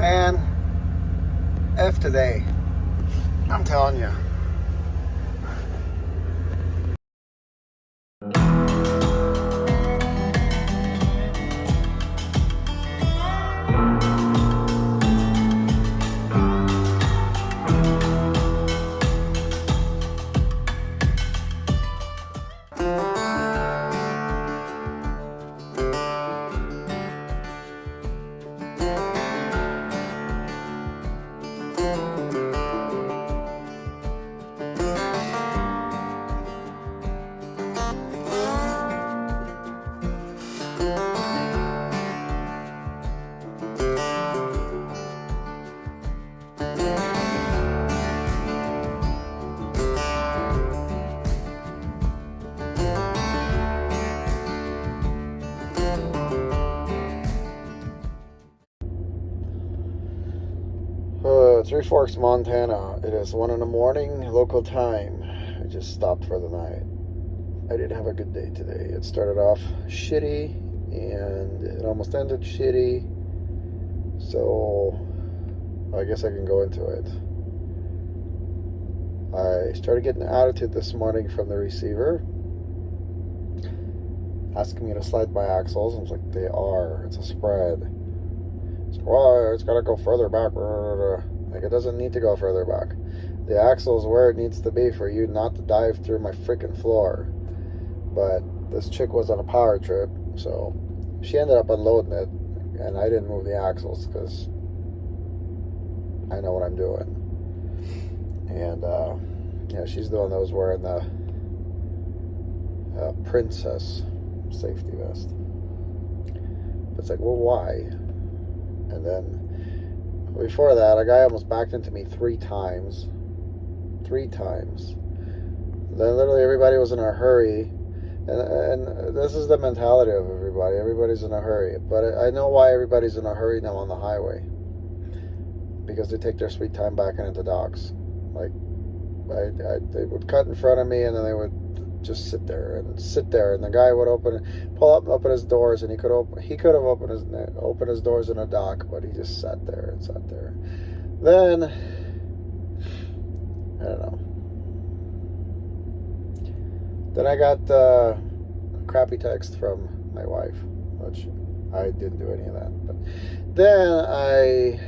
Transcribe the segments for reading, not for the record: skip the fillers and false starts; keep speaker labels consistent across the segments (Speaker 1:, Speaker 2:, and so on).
Speaker 1: Man, F today. I'm telling you. Three Forks, Montana. It is 1 in the morning, local time. I just stopped for the night. I didn't have a good day today. It started off shitty and it almost ended shitty. So I guess I can go into it. I started getting an attitude this morning from the receiver, asking me to slide my axles. I was like, they are. It's a spread. It's like, well, it's got to go further back. Like, it doesn't need to go further back. The axle is where it needs to be for you not to dive through my freaking floor. But this chick was on a power trip, so she ended up unloading it, and I didn't move the axles because I know what I'm doing. And yeah, she's the one that was wearing the princess safety vest. But it's like, well, why? And then before that, a guy almost backed into me 3 times. 3 times. Then literally everybody was in a hurry. And this is the mentality of everybody. Everybody's in a hurry. But I know why everybody's in a hurry now on the highway. Because they take their sweet time backing into docks. Like, they would cut in front of me, and then they would just sit there. And the guy would pull up his doors, and he could have opened his doors in a dock, but he just sat there. Then I don't know. Then I got a crappy text from my wife, which I didn't do any of that. But then I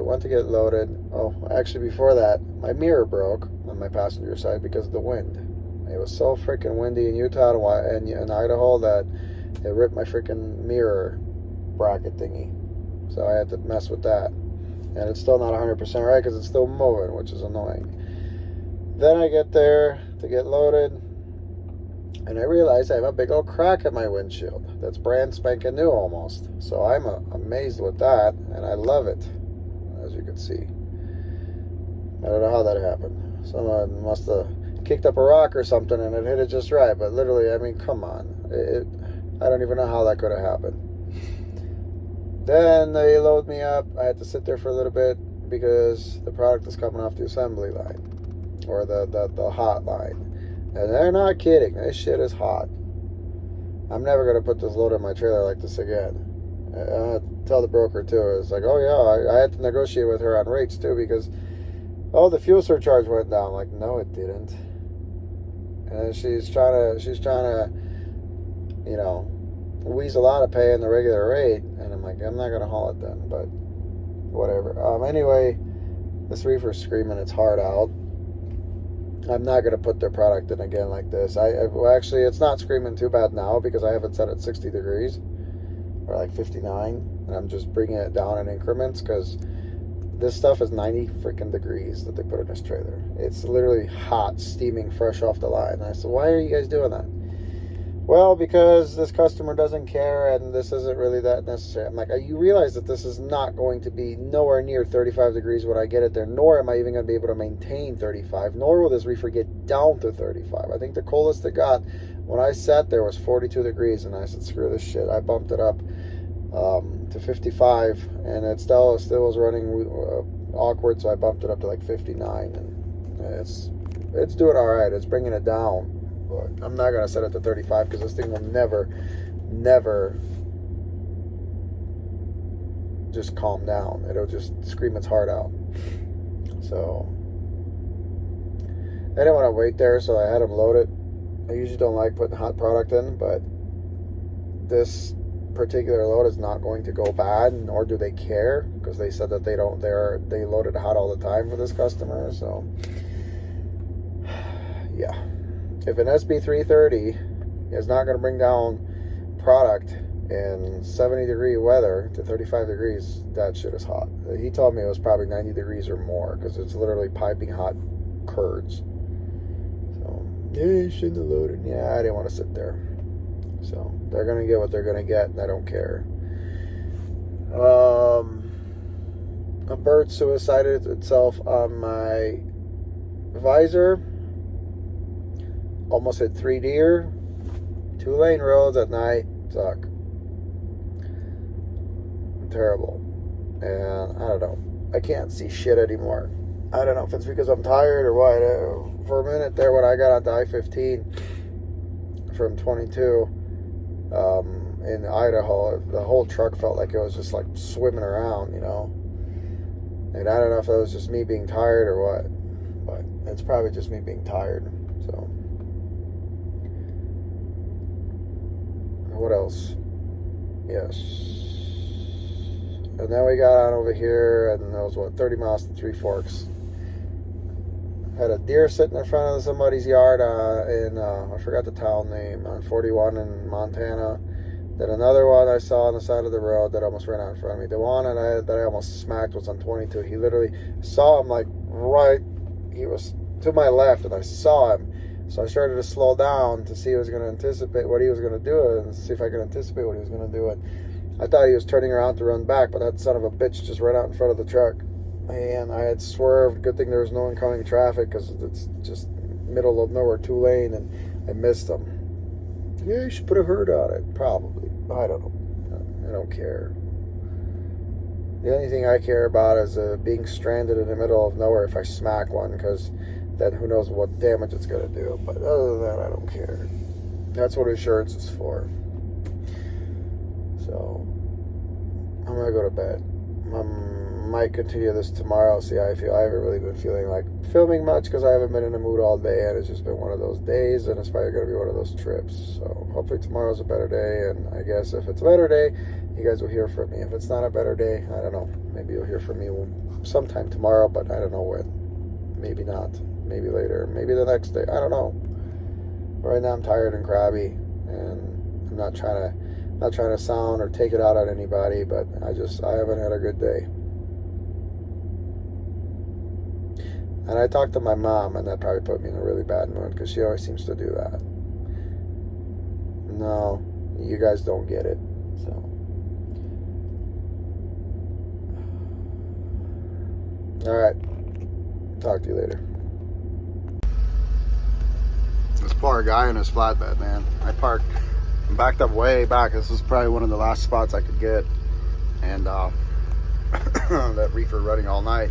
Speaker 1: went to get loaded. Oh, actually before that, my mirror broke on my passenger side because of the wind. It was so freaking windy in Utah and in Idaho that it ripped my freaking mirror bracket thingy. So I had to mess with that. And it's still not 100% right because it's still moving, which is annoying. Then I get there to get loaded, and I realize I have a big old crack in my windshield that's brand spanking new almost. So I'm amazed with that, and I love it, as you can see. I don't know how that happened. Someone must have kicked up a rock or something and it hit it just right. But literally, I mean, come on. I don't even know how that could have happened. Then they load me up. I had to sit there for a little bit because the product is coming off the assembly line. Or the hot line. And they're not kidding. This shit is hot. I'm never going to put this load in my trailer like this again. I tell the broker too. It's like, oh yeah, I had to negotiate with her on rates too because, oh, the fuel surcharge went down. I'm like, no, it didn't. And she's trying to, you know, weasel out of paying the regular rate. And I'm like, I'm not going to haul it then, but whatever. Anyway, this reefer's screaming it's hard out. I'm not going to put their product in again like this. Well, actually, it's not screaming too bad now because I have it set at 60 degrees or like 59, and I'm just bringing it down in increments because this stuff is 90 freaking degrees that they put in this trailer. It's literally hot, steaming fresh off the line. And I said, why are you guys doing that? Well, because this customer doesn't care and this isn't really that necessary. I'm like, you realize that this is not going to be nowhere near 35 degrees when I get it there, nor am I even going to be able to maintain 35, nor will this reefer get down to 35. I think the coldest it got when I sat there was 42 degrees, and I said, screw this shit. I bumped it up to 55, and it still was running awkward, so I bumped it up to like 59, and it's doing all right. It's bringing it down. But I'm not going to set it to 35 because this thing will never just calm down. It'll just scream its heart out. So I didn't want to wait there, so I had them load it. I usually don't like putting hot product in, but this particular load is not going to go bad, nor do they care, because they said that they load it hot all the time for this customer. So yeah, if an SB330 is not going to bring down product in 70-degree weather to 35 degrees, that shit is hot. He told me it was probably 90 degrees or more, because it's literally piping hot curds. So yeah, you shouldn't have loaded. Yeah, I didn't want to sit there. So they're gonna get what they're gonna get, and I don't care. A bird suicided itself on my visor. Almost hit 3 deer. 2-lane roads at night suck. Terrible. And I don't know. I can't see shit anymore. I don't know if it's because I'm tired or what. For a minute there, when I got onto I-15 from 22 in Idaho, the whole truck felt like it was just like swimming around, you know. And I don't know if that was just me being tired or what, but it's probably just me being tired. So what else? Yes. And then we got on over here, and that was 30 miles to Three Forks. Had a deer sitting in front of somebody's yard in I forgot the town name, on 41 in Montana. Then another one I saw on the side of the road that almost ran out in front of me. The one that I almost smacked was on 22. He literally saw him like right. He was to my left, and I saw him. So I started to slow down to see if I was going to anticipate what he was going to do, and see if I could anticipate what he was going to do. And I thought he was turning around to run back, but that son of a bitch just ran out in front of the truck. And I had swerved. Good thing there was no incoming traffic, because it's just middle of nowhere, 2-lane, and I missed him. Yeah, you should put a hurt on it. Probably. I don't know. I don't care. The only thing I care about is being stranded in the middle of nowhere if I smack one, because then who knows what damage it's going to do. But other than that, I don't care. That's what insurance is for. So I'm going to go to bed. I might continue this tomorrow, see how I feel. I haven't really been feeling like filming much, because I haven't been in the mood all day, and it's just been one of those days, and it's probably going to be one of those trips. So hopefully tomorrow's a better day, and I guess if it's a better day, you guys will hear from me. If it's not a better day, I don't know. Maybe you'll hear from me sometime tomorrow, but I don't know when. Maybe not. Maybe later. Maybe the next day. I don't know. Right now I'm tired and crabby, and I'm not trying to sound or take it out on anybody, but I haven't had a good day. And I talked to my mom, and that probably put me in a really bad mood, because she always seems to do that. No, you guys don't get it. So all right, talk to you later. This poor guy in his flatbed, man. I backed up way back. This was probably one of the last spots I could get, and that reefer running all night.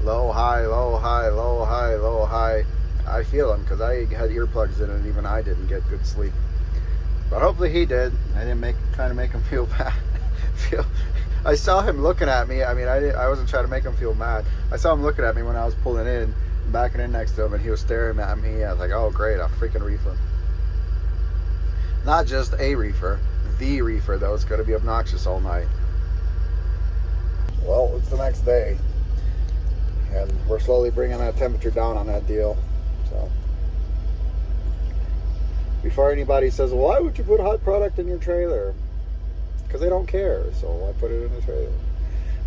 Speaker 1: Low, high, low, high, low, high, low, high. I feel him, because I had earplugs in, and even I didn't get good sleep. But hopefully he did. I didn't trying to make him feel bad. I saw him looking at me. I mean, I wasn't trying to make him feel mad. I saw him looking at me when I was pulling in, backing in next to him, and he was staring at me. I was like, oh great, a freaking reefer. Not just a reefer, the reefer that was going to be obnoxious all night. Well, it's the next day, and we're slowly bringing that temperature down on that deal. So before anybody says, well, why would you put hot product in your trailer? Because they don't care, so I put it in the trailer.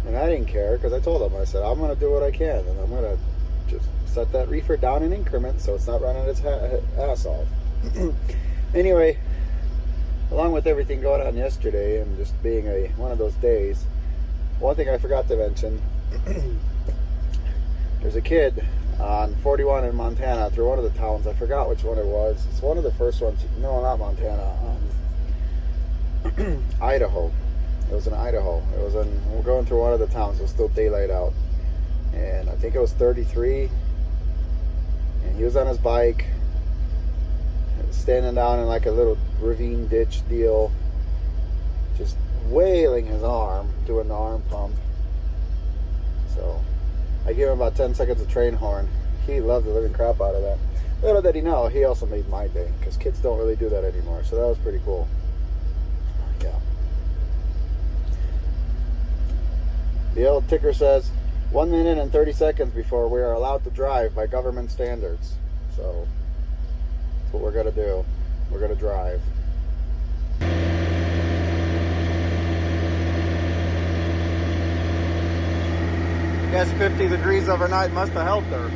Speaker 1: And I didn't care, because I told them, I said, I'm going to do what I can, and I'm going to just set that reefer down in increments so it's not running its ass off. Anyway, along with everything going on yesterday, and just being one of those days, one thing I forgot to mention, there's a kid on 41 in Montana, through one of the towns. I forgot which one it was. It's one of the first ones. No, not Montana. Idaho. It was in Idaho. We're going through one of the towns. It was still daylight out, and I think it was 33. And he was on his bike, standing down in like a little ravine ditch deal, just wailing his arm, doing the arm pump. So I gave him about 10 seconds of train horn. He loved the living crap out of that. Little did he know, he also made my day, because kids don't really do that anymore. So that was pretty cool. Yeah. The old ticker says 1 minute and 30 seconds before we are allowed to drive by government standards. So that's what we're going to do. We're going to drive. I guess 50 degrees overnight must have helped her.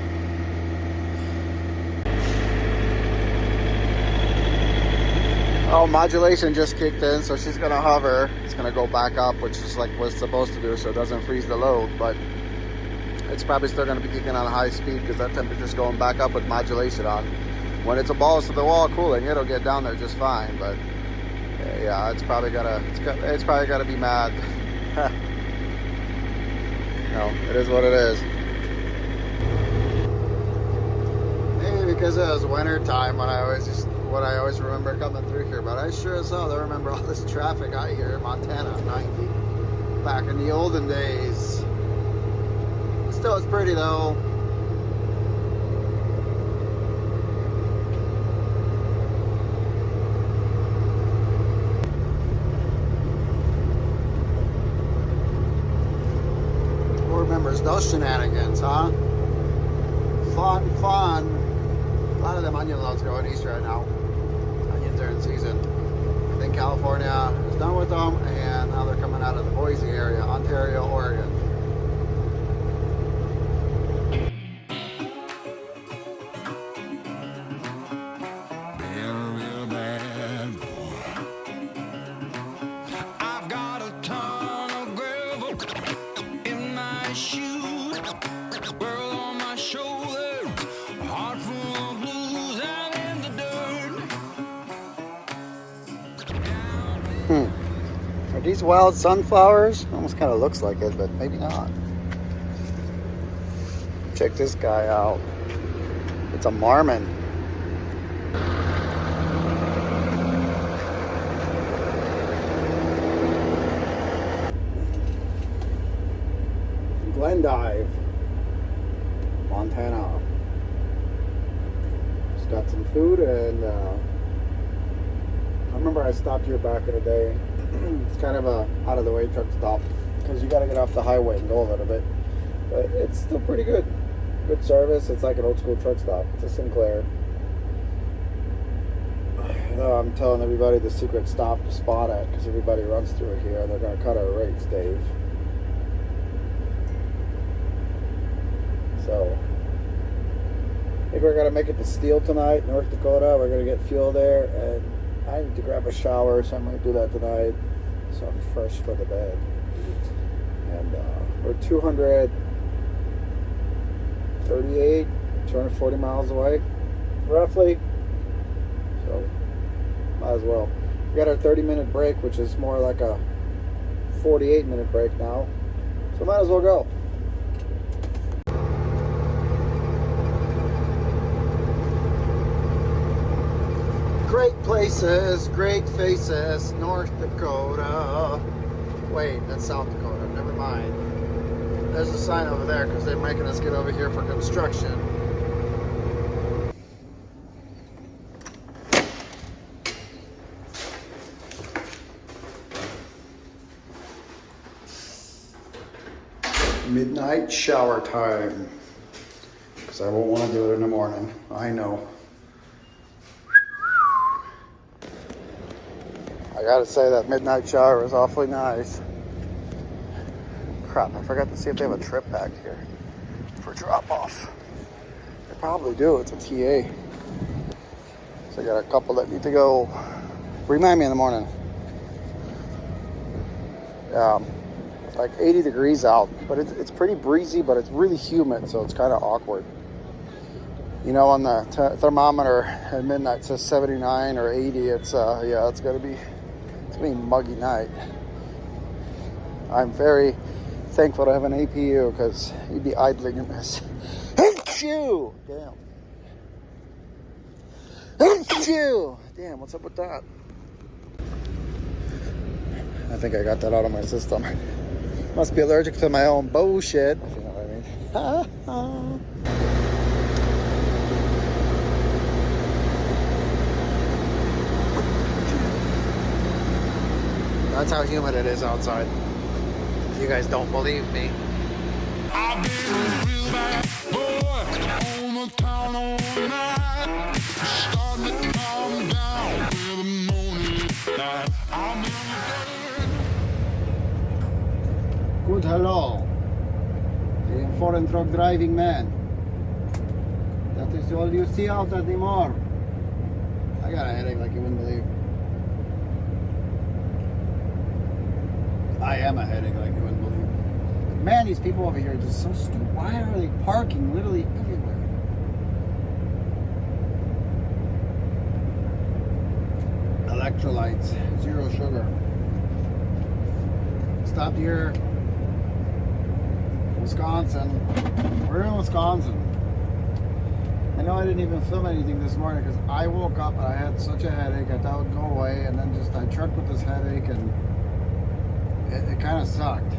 Speaker 1: Oh, modulation just kicked in, so she's gonna hover. It's gonna go back up, which is like what it's supposed to do, so it doesn't freeze the load. But it's probably still gonna be kicking on high speed because that temperature's going back up with modulation on. When it's a balls to the wall cooling, it'll get down there just fine. But yeah, it's probably gotta be mad. No, it is what it is. Maybe because it was winter time when I always remember coming through here, but I sure as hell don't remember all this traffic out here in Montana, 90, back in the olden days. Still, it's pretty though. Who remembers those shenanigans, huh? Fun. A lot of them onion loads going east right now. Onions are in season. I think California is done with them, and now they're coming out of the Boise area, Ontario, Oregon.
Speaker 2: I've got a ton of gravel in my shoes, world on my shoulders, heart full of blues, and in the dirt.
Speaker 1: Are these wild sunflowers? Almost kind of looks like it, but maybe not. Check this guy out. It's a marmon. Glendive, Montana. Just got some food, and I remember I stopped here back in the day. It's kind of a out of the way truck stop because you got to get off the highway and go a little bit, but it's still pretty good. Good service. It's like an old school truck stop. It's a Sinclair. I'm telling everybody the secret stop to spot at because everybody runs through it here, and they're going to cut our rates, Dave. So I think we're going to make it to Steele tonight, North Dakota. We're going to get fuel there, and I need to grab a shower, so I'm going to do that tonight, so I'm fresh for the bed. And we're 240 miles away, roughly. So might as well. We got our 30-minute break, which is more like a 48-minute break now. So might as well go. Great places, great faces, North Dakota. Wait, that's South Dakota. Never mind. There's a sign over there because they're making us get over here for construction. Midnight shower time. Because I won't want to do it in the morning. I know. I gotta say that midnight shower was awfully nice. Crap, I forgot to see if they have a trip back here for drop off. They probably do, it's a TA. So I got a couple that need to go. Remind me in the morning. Like 80 degrees out, but it's pretty breezy, but it's really humid, so it's kind of awkward. You know, on the thermometer at midnight it says 79 or 80. It's gonna be a muggy night. I'm very thankful to have an APU because you'd be idling in this. Achoo! Damn. Achoo! Damn, what's up with that? I think I got that out of my system. Must be allergic to my own bullshit, if you know what I mean. That's how humid it is outside. If you guys don't believe me.
Speaker 2: I've been a real bad boy on the town all night. Starting to calm down with the morning light. I've been
Speaker 1: Good hello. A foreign truck driving man. That is all you see out anymore. I got a headache like you wouldn't believe. I am a headache like you wouldn't believe. Man, these people over here are just so stupid. Why are they parking literally everywhere? Electrolytes, zero sugar. Stopped here, Wisconsin. We're in Wisconsin. I know I didn't even film anything this morning because I woke up and I had such a headache. I thought it would go away, and then just I trucked with this headache, and it kind of sucked.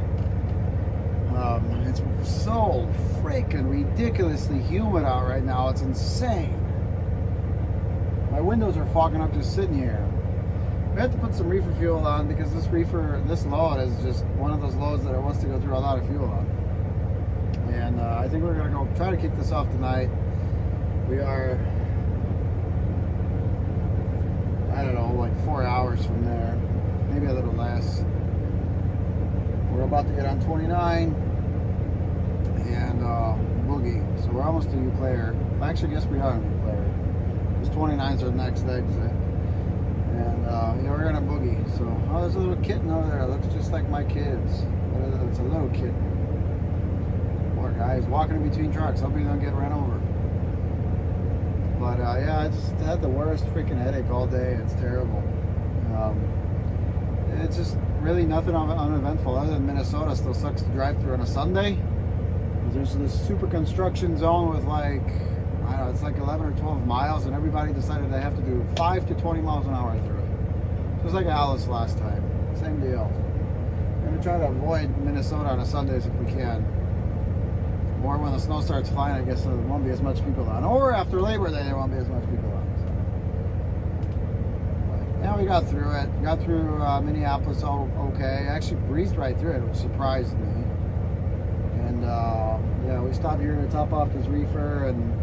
Speaker 1: It's so freaking ridiculously humid out right now. It's insane. My windows are fogging up just sitting here. We have to put some reefer fuel on because this load is just one of those loads that it wants to go through a lot of fuel on. And I think we're gonna go try to kick this off tonight. We are, I don't know, like 4 hours from there, maybe a little less. We're about to get on 29 and Boogie, so we're almost to Eau Claire. Actually, I guess we are in Eau Claire. This 29's our next exit, and yeah, we're gonna Boogie. So, oh, there's a little kitten over there. It looks just like my kids. It's a little kitten. Poor guy, he's walking in between trucks. Hope he don't get ran over. But yeah, I just had the worst freaking headache all day. It's terrible. It's just really nothing uneventful other than Minnesota still sucks to drive through on a Sunday. There's this super construction zone with like, I don't know, it's like 11 or 12 miles, and everybody decided they have to do 5 to 20 miles an hour through it. Just like Alice last time. Same deal. We're going to try to avoid Minnesota on a Sundays if we can. Or when the snow starts flying, I guess there won't be as much people on. Or after Labor Day, there won't be as much people on. So. Yeah, we got through it. Got through Minneapolis all okay. Actually breezed right through it, which surprised me. And yeah, we stopped here to top off this reefer, and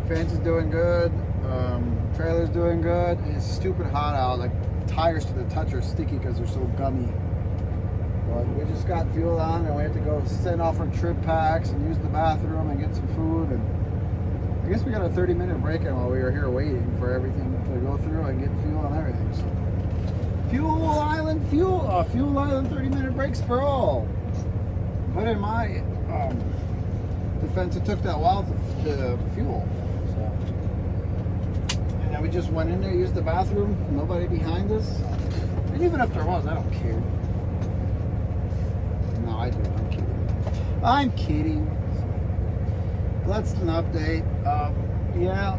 Speaker 1: fence is doing good. Trailer's doing good. It's stupid hot out. Like tires to the touch are sticky because they're so gummy. But we just got fuel on, and we have to go send off our trip packs and use the bathroom and get some food. And I guess we got a 30-minute break in while we were here waiting for everything to go through and get fuel and everything. So, Fuel Island 30-minute breaks for all. But in my defense, it took that while to fuel. So, and then we just went in there, used the bathroom, nobody behind us. And even if there was, I don't care. No, I do. I'm kidding. I'm kidding. That's an update. Yeah.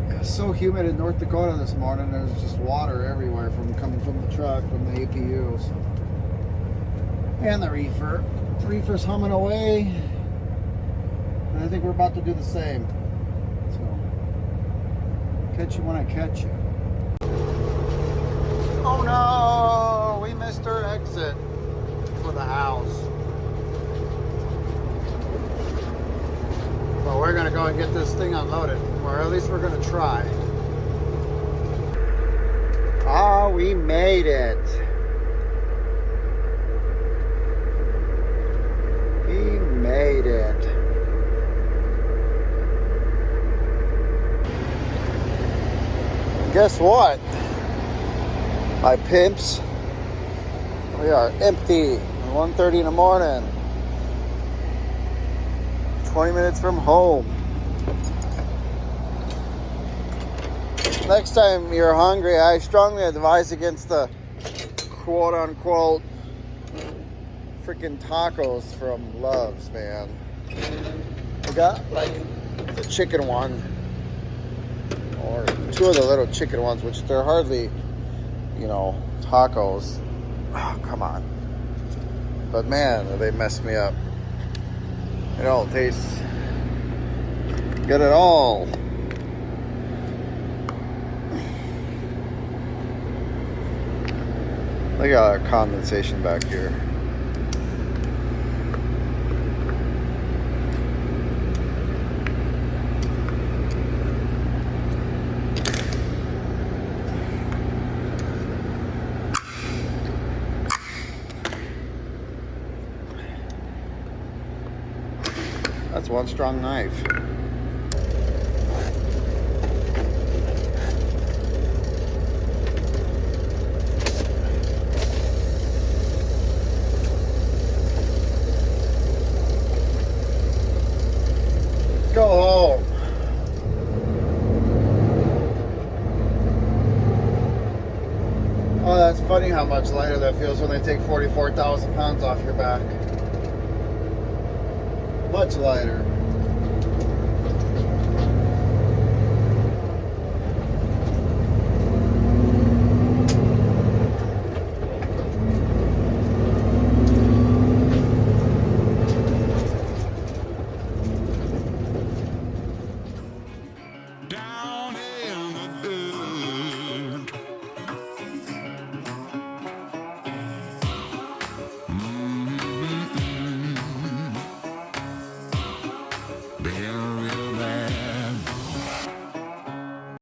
Speaker 1: It was so humid in North Dakota this morning. There's just water everywhere coming from the truck, from the APU. So. And the reefer. The reefer's humming away. And I think we're about to do the same. So, catch you when I catch you. Oh no! We missed our exit for the house. But we're gonna go and get this thing unloaded. Or at least we're gonna try. Ah, we made it. We made it. Guess what? My pimps, we are empty at 1:30 in the morning. 20 minutes from home. Next time you're hungry, I strongly advise against the quote-unquote freaking tacos from Love's, man. We got like the chicken one, or two of the little chicken ones, which they're hardly you know, tacos. Oh, come on. But man, they messed me up. It don't taste good at all. Look at that condensation back here. That's one strong knife. Go home. Oh, that's funny how much lighter that feels when they take 44,000 pounds off your back. Much lighter.